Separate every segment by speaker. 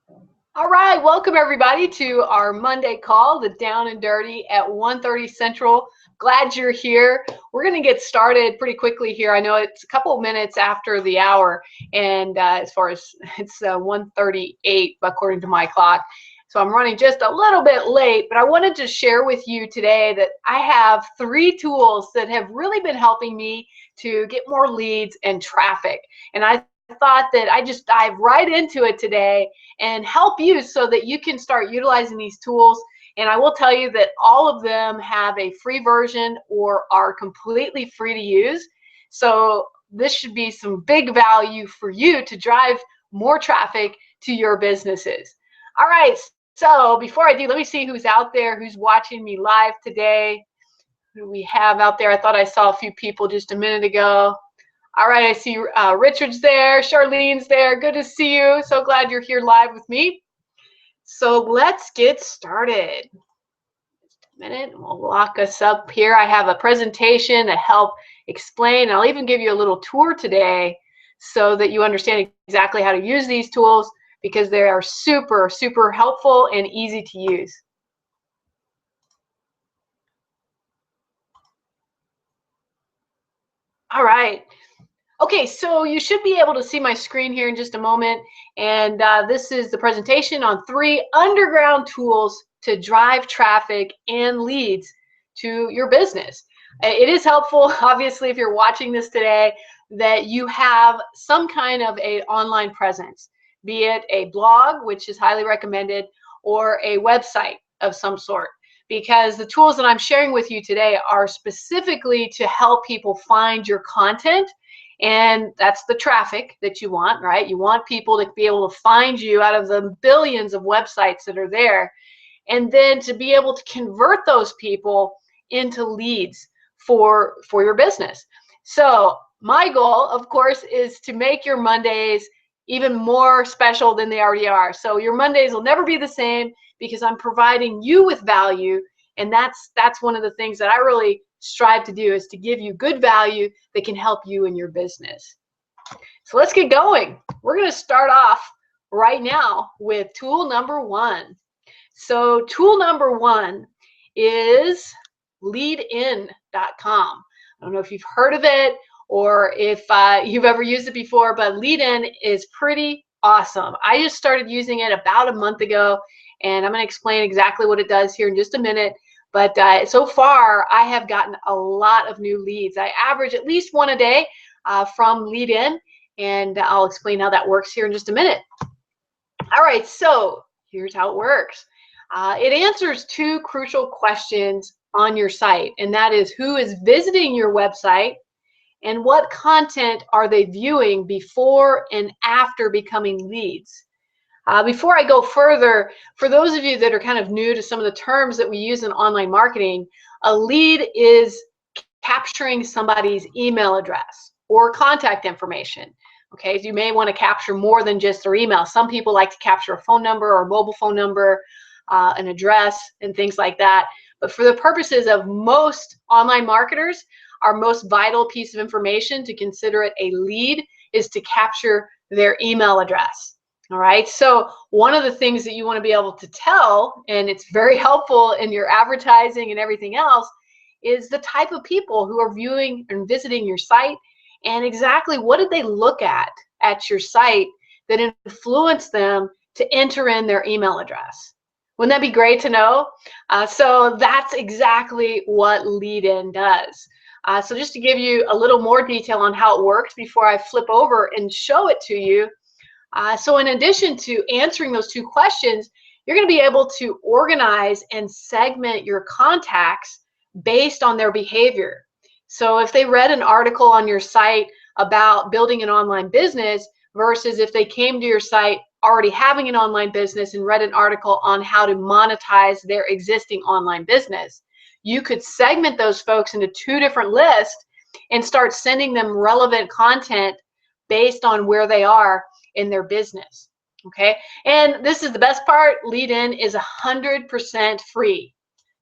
Speaker 1: All right, welcome everybody to our Monday call, the Down and Dirty at 1:30 Central. Glad you're here. We're going to get started pretty quickly here. I know it's a couple of minutes after the hour, and as far as it's 1:38 according to my clock. So I'm running just a little bit late, but I wanted to share with you today that I have 3 tools that have really been helping me to get more leads and traffic. And I thought that I just dive right into it today and help you so that you can start utilizing these tools. And I will tell you that all of them have a free version or are completely free to use. So this should be some big value for you to drive more traffic to your businesses. All right, so before I do, let me see who's out there, who's watching me live today. Who do we have out there? I thought I saw a few people just a minute ago. All right, I see Richard's there, Charlene's there. Good to see you. So glad you're here live with me. So let's get started. Just a minute, and we'll lock us up here. I have a presentation to help explain. I'll even give you a little tour today so that you understand exactly how to use these tools because they are super, super helpful and easy to use. All right. Okay, so you should be able to see my screen here in just a moment. And this is the presentation on 3 underground tools to drive traffic and leads to your business. It is helpful, obviously, if you're watching this today, that you have some kind of an online presence, be it a blog, which is highly recommended, or a website of some sort. Because the tools that I'm sharing with you today are specifically to help people find your content, and that's the traffic that you want, right? You want people to be able to find you out of the billions of websites that are there, and then to be able to convert those people into leads for your business. So my goal, of course, is to make your Mondays even more special than they already are. So your Mondays will never be the same because I'm providing you with value, and that's one of the things that I really strive to do, is to give you good value that can help you in your business. So let's get going. We're going to start off right now with tool number 1. So tool number 1 is leadin.com. I don't know if you've heard of it or if you've ever used it before, but Leadin is pretty awesome. I just started using it about a month ago, and I'm going to explain exactly what it does here in just a minute. But so far, I have gotten a lot of new leads. I average at least 1 a day from Leadin, and I'll explain how that works here in just a minute. All right, so here's how it works. It answers 2 crucial questions on your site, and that is, who is visiting your website and what content are they viewing before and after becoming leads. Before I go further, for those of you that are kind of new to some of the terms that we use in online marketing, a lead is capturing somebody's email address or contact information. Okay, so you may want to capture more than just their email. Some people like to capture a phone number or a mobile phone number, an address, and things like that. But for the purposes of most online marketers, our most vital piece of information to consider it a lead is to capture their email address. All right, so one of the things that you want to be able to tell, and it's very helpful in your advertising and everything else, is the type of people who are viewing and visiting your site, and exactly what did they look at your site that influenced them to enter in their email address. Wouldn't that be great to know? So that's exactly what Leadin does. So just to give you a little more detail on how it works before I flip over and show it to you. So in addition to answering those 2 questions, you're going to be able to organize and segment your contacts based on their behavior. So if they read an article on your site about building an online business versus if they came to your site already having an online business and read an article on how to monetize their existing online business, you could segment those folks into 2 different lists and start sending them relevant content based on where they are in their business. Okay, and this is the best part, Leadin is 100% free.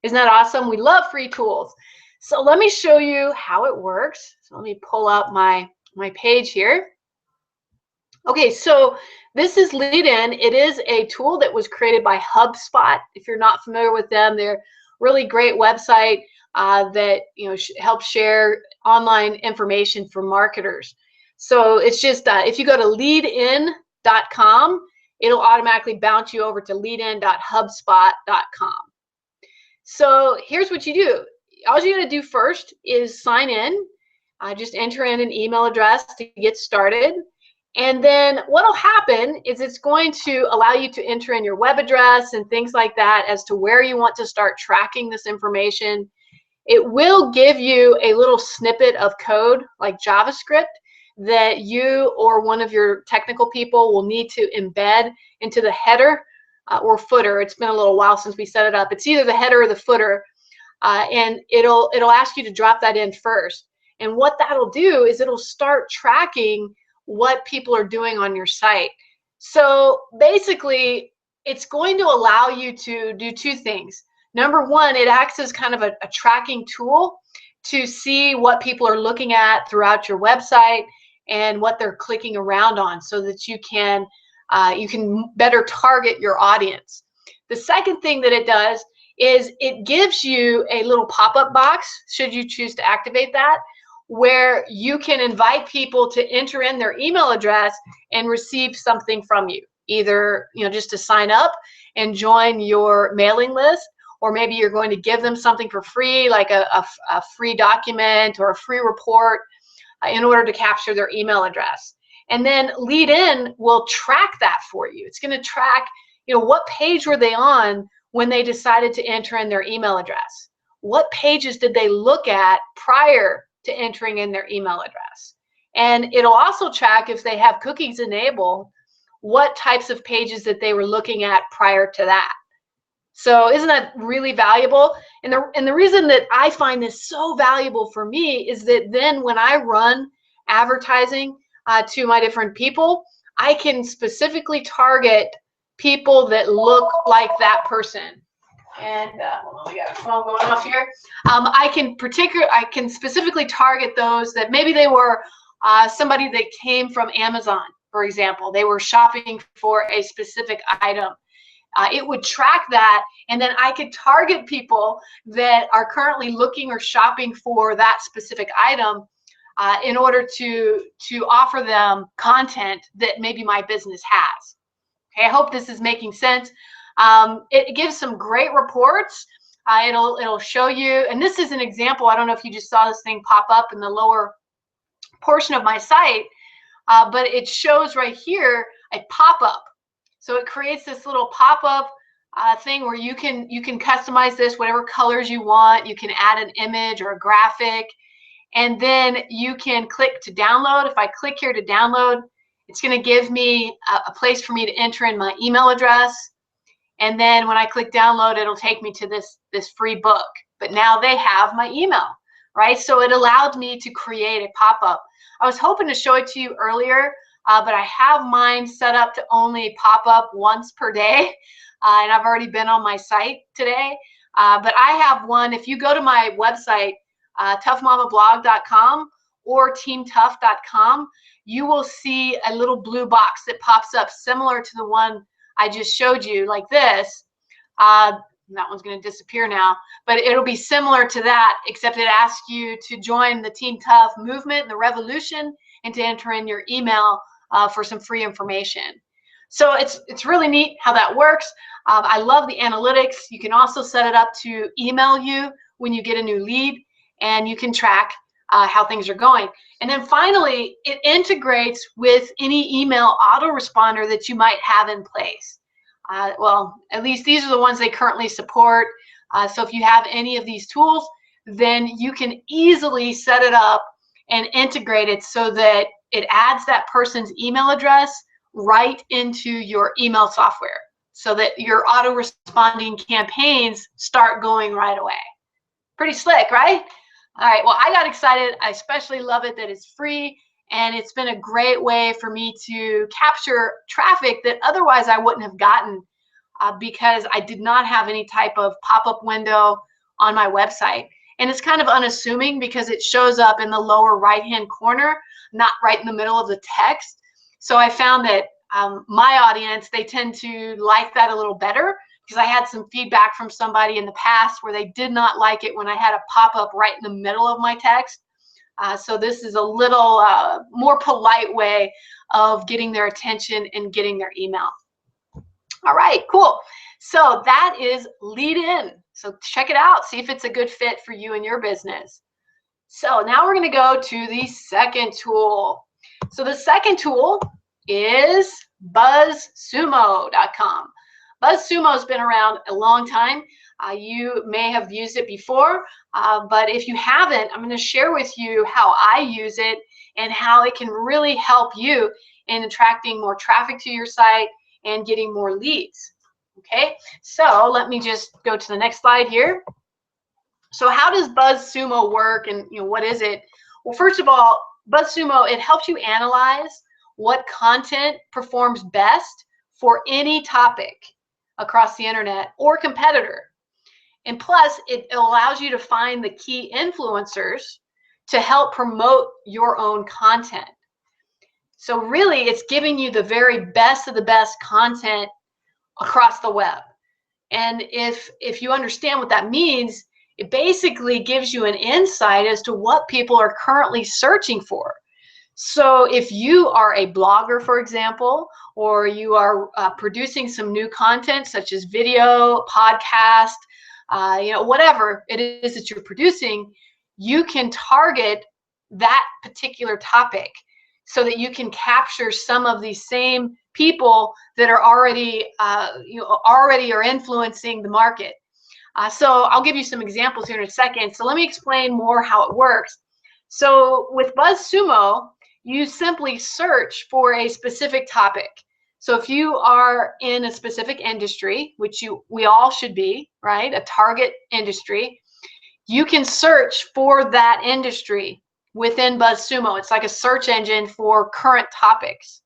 Speaker 1: Isn't that awesome? We love free tools. So let me show you how it works. So let me pull up my page here. Okay, so this is Lead In. It is a tool that was created by HubSpot. If you're not familiar with them, they're really great website that helps share online information for marketers. So it's just if you go to leadin.com, it'll automatically bounce you over to leadin.hubspot.com. So here's what you do. All you got to do first is sign in. Just enter in an email address to get started. And then what'll happen is it's going to allow you to enter in your web address and things like that as to where you want to start tracking this information. It will give you a little snippet of code like JavaScript that you or one of your technical people will need to embed into the header or footer. It's been a little while since we set it up. It's either the header or the footer, and it'll ask you to drop that in first. And what that'll do is it'll start tracking what people are doing on your site. So basically, it's going to allow you to do two things. Number one, it acts as kind of a tracking tool to see what people are looking at throughout your website and what they're clicking around on, so that you can better target your audience. The second thing that it does is it gives you a little pop-up box, should you choose to activate that, where you can invite people to enter in their email address and receive something from you, either just to sign up and join your mailing list, or maybe you're going to give them something for free, like a free document or a free report, in order to capture their email address. And then Lead In will track that for you. It's going to track, what page were they on when they decided to enter in their email address? What pages did they look at prior to entering in their email address? And it'll also track, if they have cookies enabled, what types of pages that they were looking at prior to that. So isn't that really valuable? And the reason that I find this so valuable for me is that then when I run advertising to my different people, I can specifically target people that look like that person. And hold on, we got a phone going off here. I can specifically target those that maybe they were somebody that came from Amazon, for example. They were shopping for a specific item. It would track that, and then I could target people that are currently looking or shopping for that specific item in order to offer them content that maybe my business has. Okay, I hope this is making sense. It gives some great reports. It'll show you, and this is an example. I don't know if you just saw this thing pop up in the lower portion of my site, but it shows right here a pop-up. So it creates this little pop-up thing where you can customize this whatever colors you want. You can add an image or a graphic, and then you can click to download. If I click here to download, it's going to give me a place for me to enter in my email address. And then when I click download, it'll take me to this free book. But now they have my email, right? So it allowed me to create a pop-up. I was hoping to show it to you earlier, but I have mine set up to only pop up once per day. And I've already been on my site today. But I have one. If you go to my website, toughmamablog.com or teamtough.com, you will see a little blue box that pops up similar to the one I just showed you, like this. That one's going to disappear now, but it'll be similar to that, except it asks you to join the Team Tough movement, the revolution, and to enter in your email for some free information. So it's really neat how that works. I love the analytics. You can also set it up to email you when you get a new lead, and you can track how things are going. And then finally, it integrates with any email autoresponder that you might have in place. Well, at least these are the ones they currently support. So if you have any of these tools, then you can easily set it up and integrate it so that it adds that person's email address right into your email software, so that your auto-responding campaigns start going right away. Pretty slick, right? All right, well, I got excited. I especially love it that it's free, and it's been a great way for me to capture traffic that otherwise I wouldn't have gotten because I did not have any type of pop-up window on my website. And it's kind of unassuming because it shows up in the lower right-hand corner, not right in the middle of the text. So I found that my audience, they tend to like that a little better, because I had some feedback from somebody in the past where they did not like it when I had a pop-up right in the middle of my text. So this is a little more polite way of getting their attention and getting their email. All right, cool. So that is Lead In. So check it out, see if it's a good fit for you and your business. So now we're going to go to the second tool. So the second tool is BuzzSumo.com. BuzzSumo has been around a long time. You may have used it before, but if you haven't, I'm going to share with you how I use it and how it can really help you in attracting more traffic to your site and getting more leads. Okay, so let me just go to the next slide here. So how does BuzzSumo work, and what is it? Well, first of all, BuzzSumo, it helps you analyze what content performs best for any topic across the internet or competitor. And plus, it allows you to find the key influencers to help promote your own content. So really, it's giving you the very best of the best content across the web. And if you understand what that means, it basically gives you an insight as to what people are currently searching for. So if you are a blogger, for example, or you are producing some new content such as video, podcast, whatever it is that you're producing, you can target that particular topic so that you can capture some of these same people that are already are influencing the market. So I'll give you some examples here in a second. So let me explain more how it works. So with BuzzSumo, you simply search for a specific topic. So if you are in a specific industry, which we all should be, right? A target industry, you can search for that industry within BuzzSumo. It's like a search engine for current topics.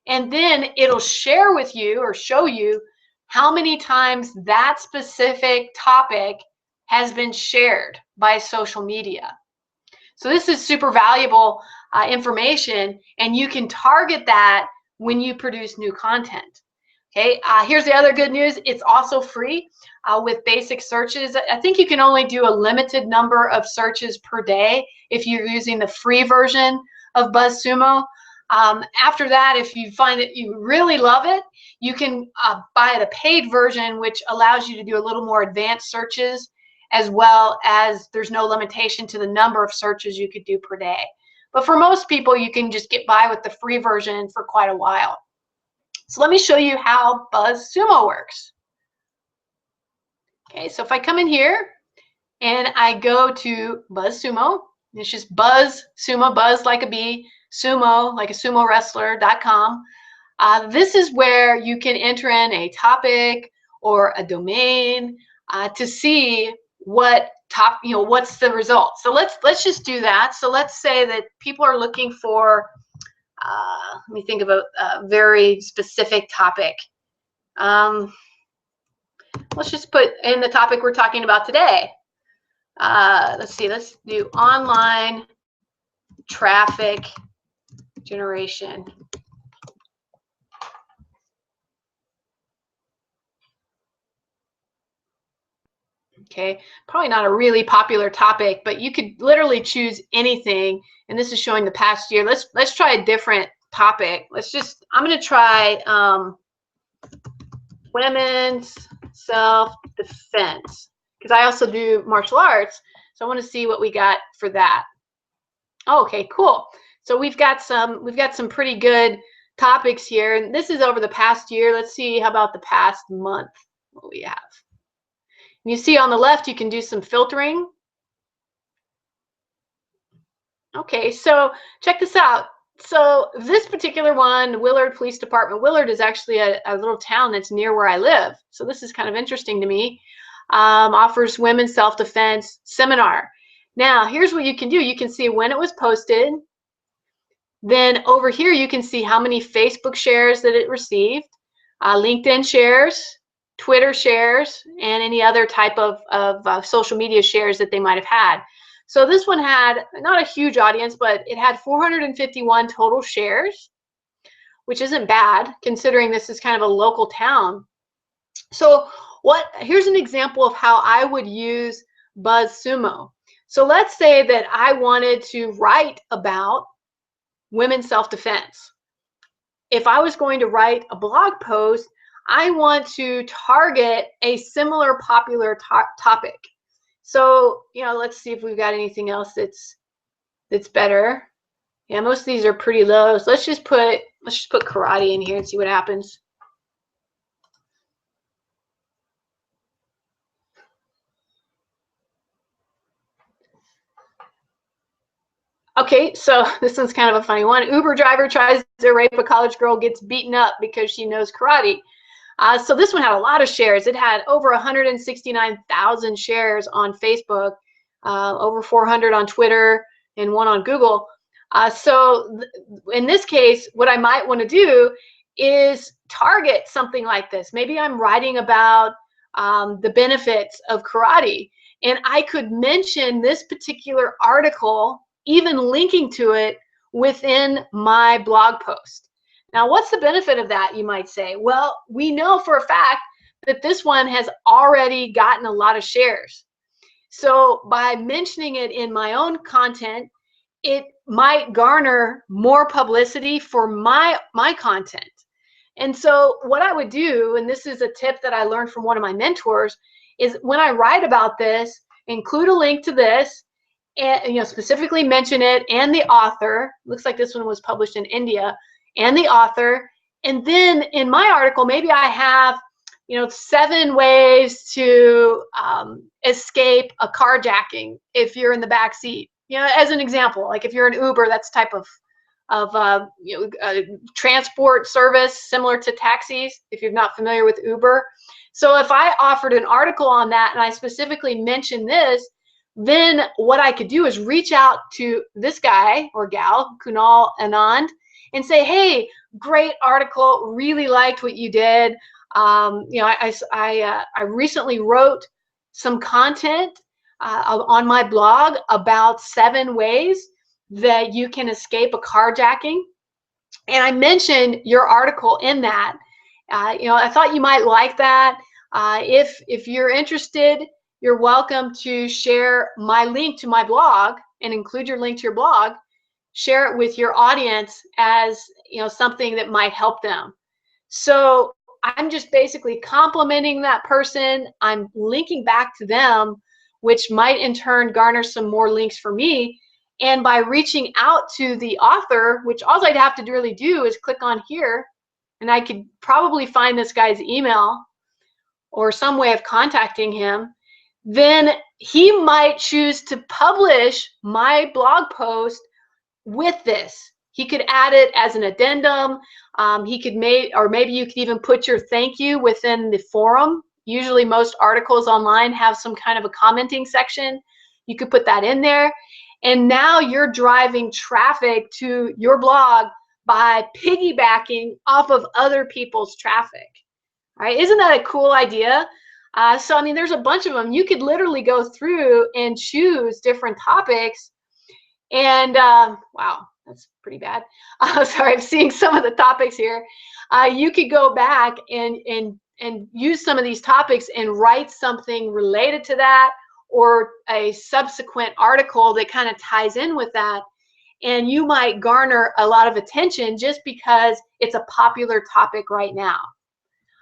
Speaker 1: And then it'll share with you or show you how many times that specific topic has been shared by social media. So this is super valuable information, and you can target that when you produce new content. Okay, here's the other good news. It's also free with basic searches. I think you can only do a limited number of searches per day if you're using the free version of BuzzSumo. After that, if you find that you really love it, you can buy the paid version, which allows you to do a little more advanced searches, as well as there's no limitation to the number of searches you could do per day. But for most people, you can just get by with the free version for quite a while. So let me show you how BuzzSumo works. Okay, so if I come in here and I go to BuzzSumo, it's just BuzzSumo, buzz like a bee, sumo like a sumo wrestler.com. This is where you can enter in a topic or a domain to see what's the result. So let's just do that. So let's say that people are looking for let me think of a very specific topic. Let's just put in the topic we're talking about today. Let's see, let's do online traffic generation. Okay, probably not a really popular topic, but you could literally choose anything. And this is showing the past year. Let's try a different topic. I'm going to try women's self-defense, because I also do martial arts. So I want to see what we got for that. Oh, okay, cool. So we've got some pretty good topics here, and this is over the past year. Let's see, how about the past month, what we have. You see on the left, you can do some filtering. Okay, so check this out. So this particular one, Willard Police Department. Willard is actually a little town that's near where I live. So this is kind of interesting to me. Offers women's self-defense seminar. Now, here's what you can do. You can see when it was posted. Then over here, you can see how many Facebook shares that it received, LinkedIn shares, Twitter shares, and any other type of social media shares that they might have had. So this one had not a huge audience, but it had 451 total shares. which isn't bad considering this is kind of a local town. So here's an example of how I would use BuzzSumo. So let's say that I wanted to write about women's self-defense. If I was going to write a blog post, I want to target a similar popular topic. So, let's see if we've got anything else that's better. Yeah, most of these are pretty low. So let's just put karate in here and see what happens. Okay, so this one's kind of a funny one. Uber driver tries to rape a college girl, gets beaten up because she knows karate. So this one had a lot of shares. It had over 169,000 shares on Facebook, over 400 on Twitter, and 1 on Google. So in this case, what I might want to do is target something like this. Maybe I'm writing about the benefits of karate, and I could mention this particular article, even linking to it within my blog post. Now, what's the benefit of that, you might say? Well, we know for a fact that this one has already gotten a lot of shares. So by mentioning it in my own content, it might garner more publicity for my content. And so what I would do, and this is a tip that I learned from one of my mentors, is when I write about this, include a link to this, and specifically mention it and the author. Looks like this one was published in India, and the author. And then in my article, maybe I have 7 ways to escape a carjacking if you're in the back seat. As an example, like if you're an Uber, that's type of transport service similar to taxis, if you're not familiar with Uber. So if I offered an article on that and I specifically mentioned this, then what I could do is reach out to this guy or gal, Kunal Anand, and say, hey, great article, really liked what you did. I recently wrote some content on my blog about 7 ways that you can escape a carjacking, and I mentioned your article in that. I thought you might like that. If you're interested, you're welcome to share my link to my blog and include your link to your blog. Share it with your audience as something that might help them. So I'm just basically complimenting that person. I'm linking back to them, which might in turn garner some more links for me. And by reaching out to the author, which all I'd have to really do is click on here, and I could probably find this guy's email or some way of contacting him, then he might choose to publish my blog post with this. He could add it as an addendum. He could maybe you could even put your thank you within the forum. Usually most articles online have some kind of a commenting section. You could put that in there. And now you're driving traffic to your blog by piggybacking off of other people's traffic. All right, isn't that a cool idea? So, I mean, there's a bunch of them. You could literally go through and choose different topics. And wow, that's pretty bad. Sorry, I'm seeing some of the topics here. You could go back and use some of these topics and write something related to that, or a subsequent article that kind of ties in with that. And you might garner a lot of attention just because it's a popular topic right now.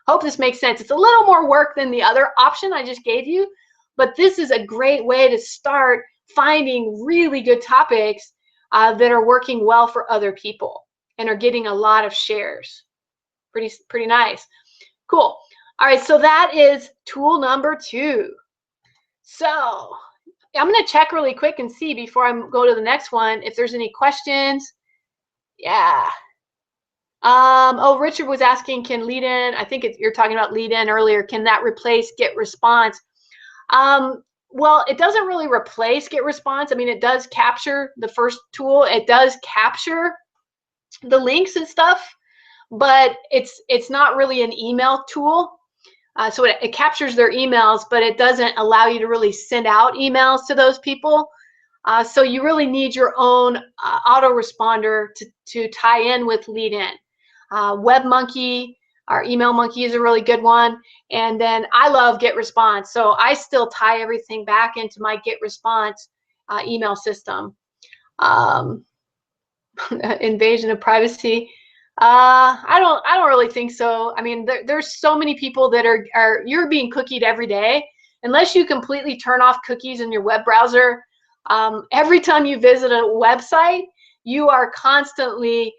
Speaker 1: Hope this makes sense. It's a little more work than the other option I just gave you, but this is a great way to start finding really good topics that are working well for other people and are getting a lot of shares. Pretty nice. Cool. All right, so that is tool number 2. So I'm going to check really quick and see before I go to the next one if there's any questions. Yeah. Oh, Richard was asking, can lead in, I think you're talking about lead in earlier, can that replace get response? Well, it doesn't really replace get response. I mean, it does capture the first tool. It does capture the links and stuff, but it's not really an email tool. So it captures their emails, but it doesn't allow you to really send out emails to those people. So you really need your own autoresponder to tie in with lead in. WebMonkey, our Email Monkey is a really good one. And then I love GetResponse. So I still tie everything back into my GetResponse email system. Invasion of privacy. I don't really think so. I mean, there's so many people that are you're being cookied every day. Unless you completely turn off cookies in your web browser, every time you visit a website, you are constantly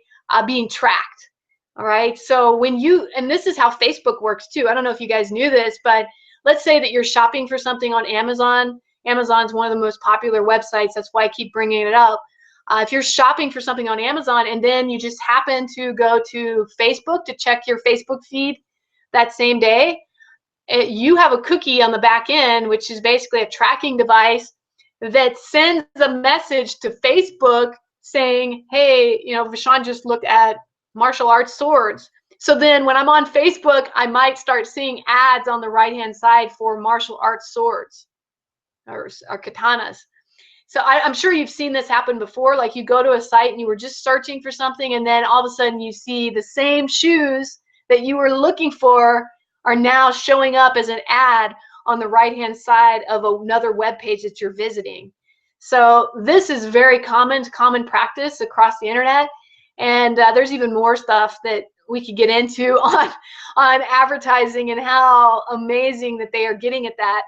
Speaker 1: being tracked. All right. So when and this is how Facebook works too. I don't know if you guys knew this, but let's say that you're shopping for something on Amazon. Amazon's one of the most popular websites. That's why I keep bringing it up. If you're shopping for something on Amazon and then you just happen to go to Facebook to check your Facebook feed that same day, you have a cookie on the back end, which is basically a tracking device that sends a message to Facebook saying, hey, Vishon just looked at martial arts swords. So then when I'm on Facebook, I might start seeing ads on the right-hand side for martial arts swords or katanas. So I'm sure you've seen this happen before. Like you go to a site and you were just searching for something, and then all of a sudden you see the same shoes that you were looking for are now showing up as an ad on the right-hand side of another web page that you're visiting. So this is very common practice across the internet. And there's even more stuff that we could get into on advertising and how amazing that they are getting at that.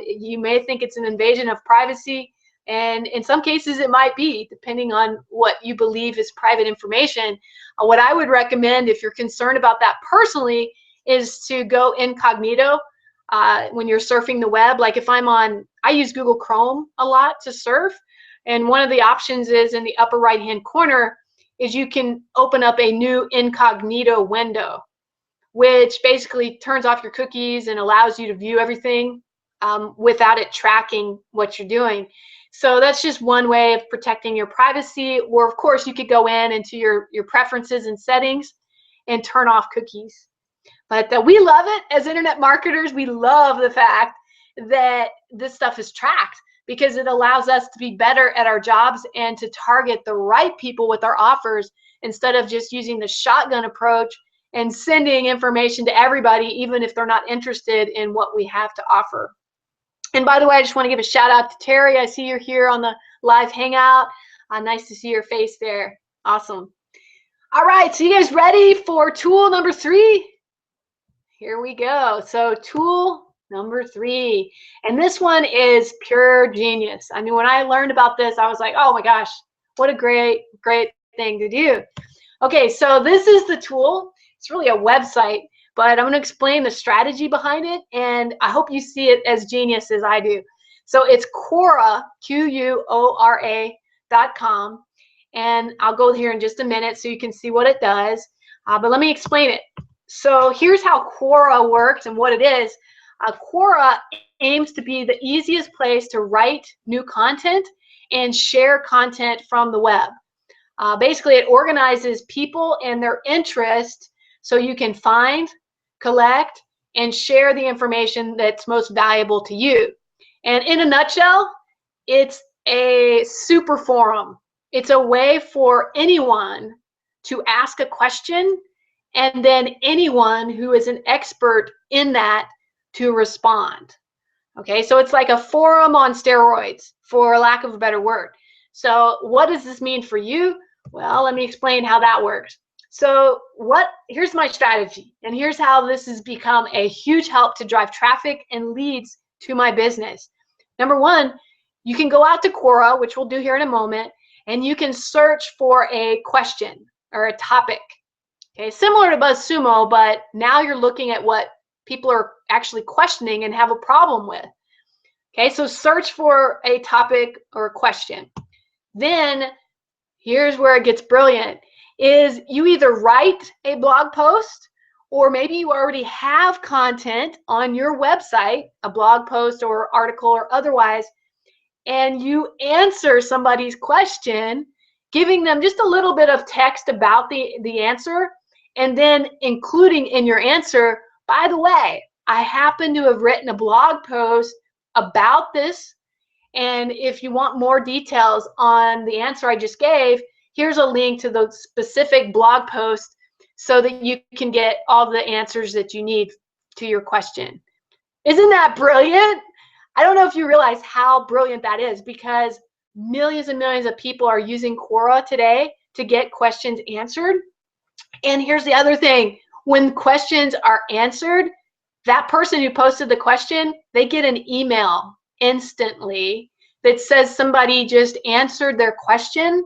Speaker 1: You may think it's an invasion of privacy. And in some cases, it might be, depending on what you believe is private information. What I would recommend, if you're concerned about that personally, is to go incognito when you're surfing the web. Like if I use Google Chrome a lot to surf. And one of the options is in the upper right-hand corner is you can open up a new incognito window, which basically turns off your cookies and allows you to view everything without it tracking what you're doing. So that's just one way of protecting your privacy. Or of course, you could go into your preferences and settings and turn off cookies. But we love it as internet marketers. We love the fact that this stuff is tracked because it allows us to be better at our jobs and to target the right people with our offers instead of just using the shotgun approach and sending information to everybody, even if they're not interested in what we have to offer. And by the way, I just want to give a shout out to Terry. I see you're here on the live hangout. Nice to see your face there. Awesome. All right, so you guys ready for tool number 3? Here we go. So tool number 3. And this one is pure genius. I mean, when I learned about this, I was like, oh my gosh, what a great thing to do. Okay, so this is the tool. It's really a website, but I'm going to explain the strategy behind it, and I hope you see it as genius as I do. So it's Quora, Quora.com, and I'll go here in just a minute so you can see what it does, but let me explain it. So here's how Quora works and what it is. Quora aims to be the easiest place to write new content and share content from the web. Basically, it organizes people and their interest so you can find, collect, and share the information that's most valuable to you. And in a nutshell, it's a super forum. It's a way for anyone to ask a question and then anyone who is an expert in that to respond. Okay, so it's like a forum on steroids, for lack of a better word. So what does this mean for you? Well, let me explain how that works. So here's my strategy, and here's how this has become a huge help to drive traffic and leads to my business. Number one, you can go out to Quora, which we'll do here in a moment, and you can search for a question or a topic. Okay, similar to BuzzSumo, but now you're looking at what people are actually questioning and have a problem with. Okay, so search for a topic or a question. Then here's where it gets brilliant, is you either write a blog post, or maybe you already have content on your website, a blog post or article or otherwise, and you answer somebody's question, giving them just a little bit of text about the answer, and then including in your answer, by the way, I happen to have written a blog post about this, and if you want more details on the answer I just gave, here's a link to the specific blog post so that you can get all the answers that you need to your question. Isn't that brilliant? I don't know if you realize how brilliant that is, because millions and millions of people are using Quora today to get questions answered. And here's the other thing. When questions are answered, that person who posted the question, they get an email instantly that says somebody just answered their question.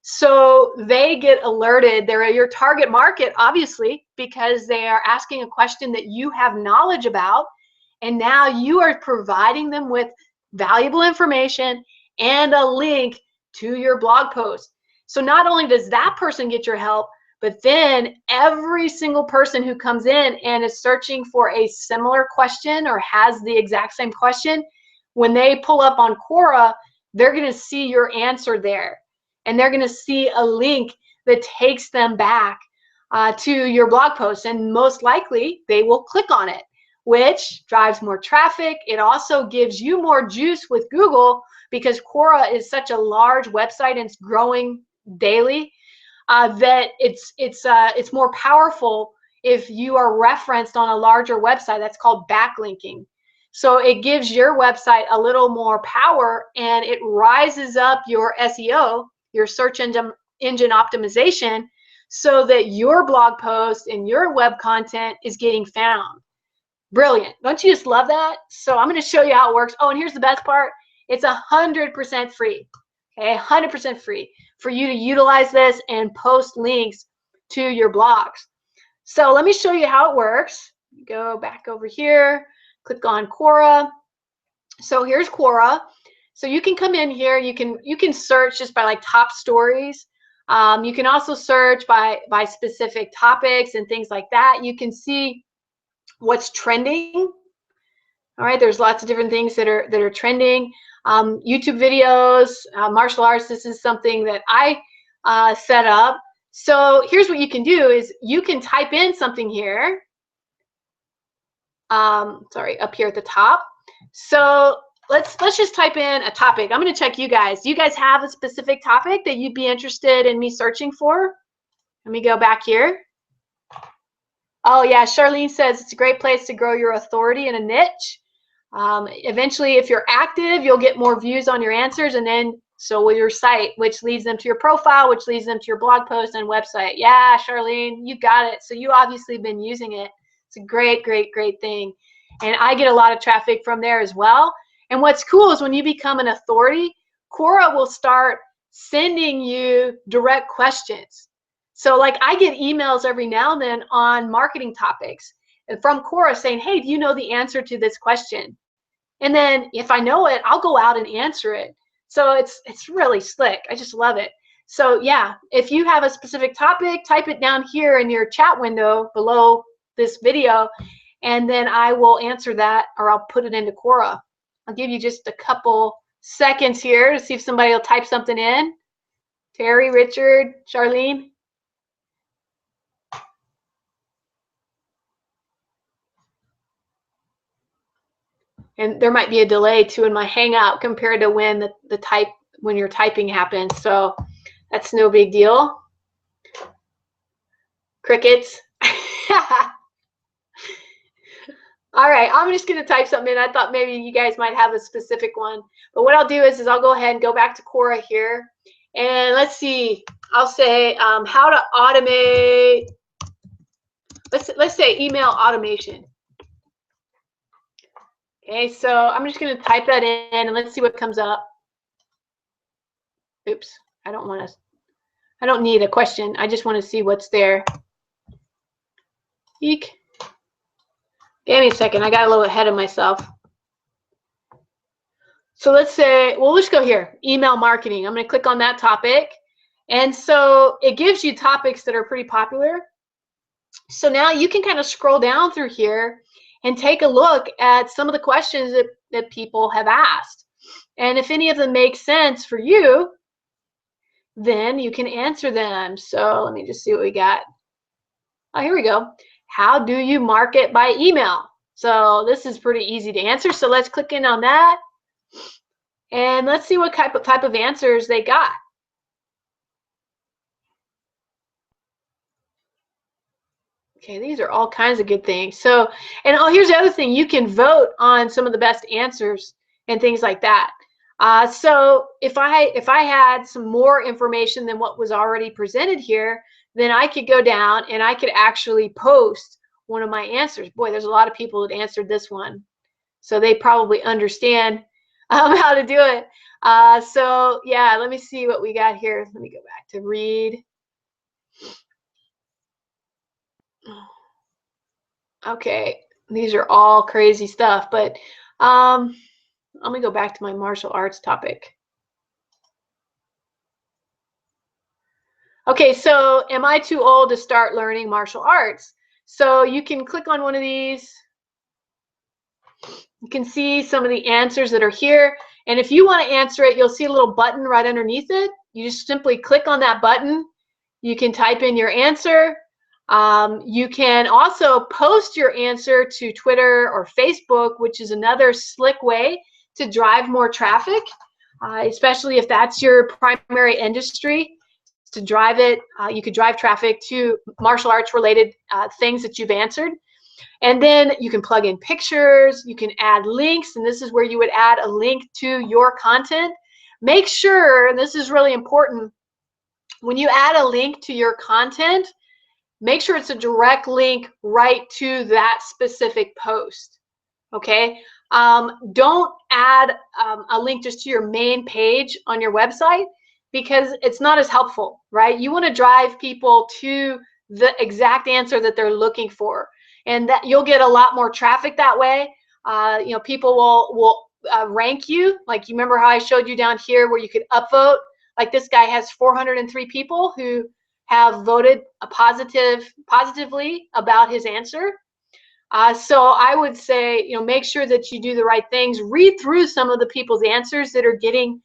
Speaker 1: So they get alerted. They're your target market, obviously, because they are asking a question that you have knowledge about. And now you are providing them with valuable information and a link to your blog post. So not only does that person get your help, but then every single person who comes in and is searching for a similar question or has the exact same question, when they pull up on Quora, they're going to see your answer there. And they're going to see a link that takes them back to your blog post. And most likely, they will click on it, which drives more traffic. It also gives you more juice with Google, because Quora is such a large website and it's growing daily. That it's more powerful if you are referenced on a larger website. That's called backlinking. So it gives your website a little more power, and it rises up your SEO, your search engine optimization, so that your blog post and your web content is getting found. Brilliant. Don't you just love that? So I'm going to show you how it works. Oh, and here's the best part. It's 100% free. Okay, 100% free for you to utilize this and post links to your blogs. So let me show you how it works. Go back over here, click on Quora. So here's Quora. So you can come in here. You can search just by like top stories. You can also search by specific topics and things like that. You can see what's trending. All right, there's lots of different things that are trending. YouTube videos, martial arts. This is something that I set up. So here's what you can do is you can type in something here. Sorry, up here at the top. So let's just type in a topic. I'm going to check you guys. Do you guys have a specific topic that you'd be interested in me searching for? Let me go back here. Oh yeah, Charlene says it's a great place to grow your authority in a niche. Eventually, if you're active, you'll get more views on your answers, and then so will your site, which leads them to your profile, which leads them to your blog post and website. Yeah, Charlene, you got it. So you obviously been using it. It's a great, great, great thing. And I get a lot of traffic from there as well. And what's cool is when you become an authority, Quora will start sending you direct questions. So like I get emails every now and then on marketing topics from Quora saying, hey, do you know the answer to this question? And then if I know it, I'll go out and answer it. So it's really slick. I just love it. So yeah, if you have a specific topic, type it down here in your chat window below this video, and then I will answer that, or I'll put it into Quora. I'll give you just a couple seconds here to see if somebody will type something in. Terry, Richard, Charlene. And there might be a delay too in my Hangout compared to when when your typing happens. So that's no big deal. Crickets. All right, I'm just going to type something in. I thought maybe you guys might have a specific one. But what I'll do is I'll go ahead and go back to Quora here. And let's see. I'll say how to automate. Let's say email automation. Okay, so I'm just going to type that in and let's see what comes up. Oops, I don't need a question. I just want to see what's there. Eek. Give me a second. I got a little ahead of myself. So let's say, well, let's go here. Email marketing. I'm going to click on that topic. And so it gives you topics that are pretty popular. So now you can kind of scroll down through here and take a look at some of the questions that people have asked. And if any of them make sense for you, then you can answer them. So let me just see what we got. Oh, here we go. How do you market by email? So this is pretty easy to answer. So let's click in on that. And let's see what type of answers they got. Okay, these are all kinds of good things. So, and oh, here's the other thing. You can vote on some of the best answers and things like that. So if I had some more information than what was already presented here, then I could go down and I could actually post one of my answers. Boy, there's a lot of people that answered this one. So they probably understand how to do it. So yeah, let me see what we got here. Let me go back to read. Okay, these are all crazy stuff, but let me go back to my martial arts topic. Okay, so am I too old to start learning martial arts? So you can click on one of these. You can see some of the answers that are here. And if you want to answer it, you'll see a little button right underneath it. You just simply click on that button. You can type in your answer. You can also post your answer to Twitter or Facebook, which is another slick way to drive more traffic, especially if that's your primary industry. To drive it, you could drive traffic to martial arts related things that you've answered. And then you can plug in pictures, you can add links, and this is where you would add a link to your content. Make sure, and this is really important, when you add a link to your content, make sure it's a direct link right to that specific post, okay? Don't add a link just to your main page on your website because it's not as helpful, right? You want to drive people to the exact answer that they're looking for, and that you'll get a lot more traffic that way. You know, people will rank you. Like, you remember how I showed you down here where you could upvote? Like, this guy has 403 people who have voted positively about his answer. So I would say, you know, make sure that you do the right things. Read through some of the people's answers that are getting,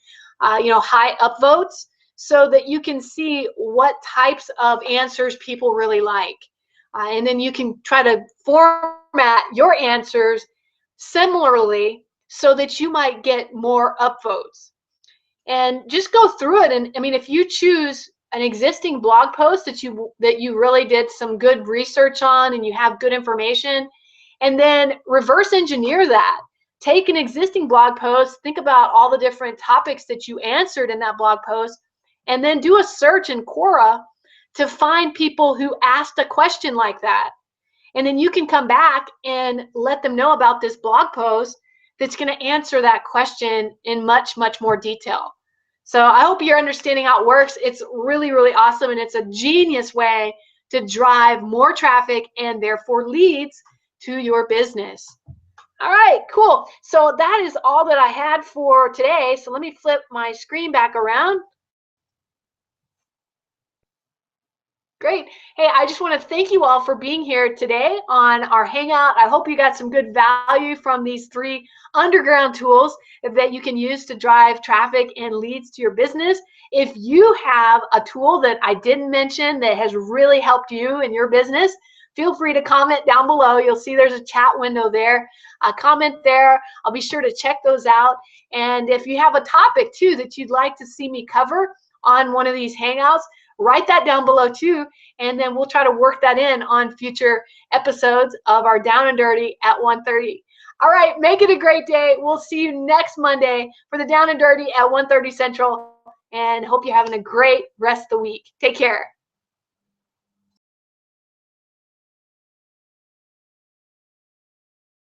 Speaker 1: you know, high upvotes, so that you can see what types of answers people really like. And then you can try to format your answers similarly so that you might get more upvotes. And just go through it. And I mean, if you choose an existing blog post that you really did some good research on and you have good information, and then reverse engineer that. Take an existing blog post, think about all the different topics that you answered in that blog post, and then do a search in Quora to find people who asked a question like that. And then you can come back and let them know about this blog post that's going to answer that question in much, much more detail. So I hope you're understanding how it works. It's really, really awesome, and it's a genius way to drive more traffic and therefore leads to your business. All right, cool. So that is all that I had for today. So let me flip my screen back around. Great. Hey, I just want to thank you all for being here today on our Hangout. I hope you got some good value from these 3 underground tools that you can use to drive traffic and leads to your business. If you have a tool that I didn't mention that has really helped you in your business, feel free to comment down below. You'll see there's a chat window there. Comment there. I'll be sure to check those out. And if you have a topic too that you'd like to see me cover on one of these Hangouts, write that down below too, and then we'll try to work that in on future episodes of our Down and Dirty at 1:30. All right, make it a great day. We'll see you next Monday for the Down and Dirty at 1:30 Central, and hope you're having a great rest of the week. Take care.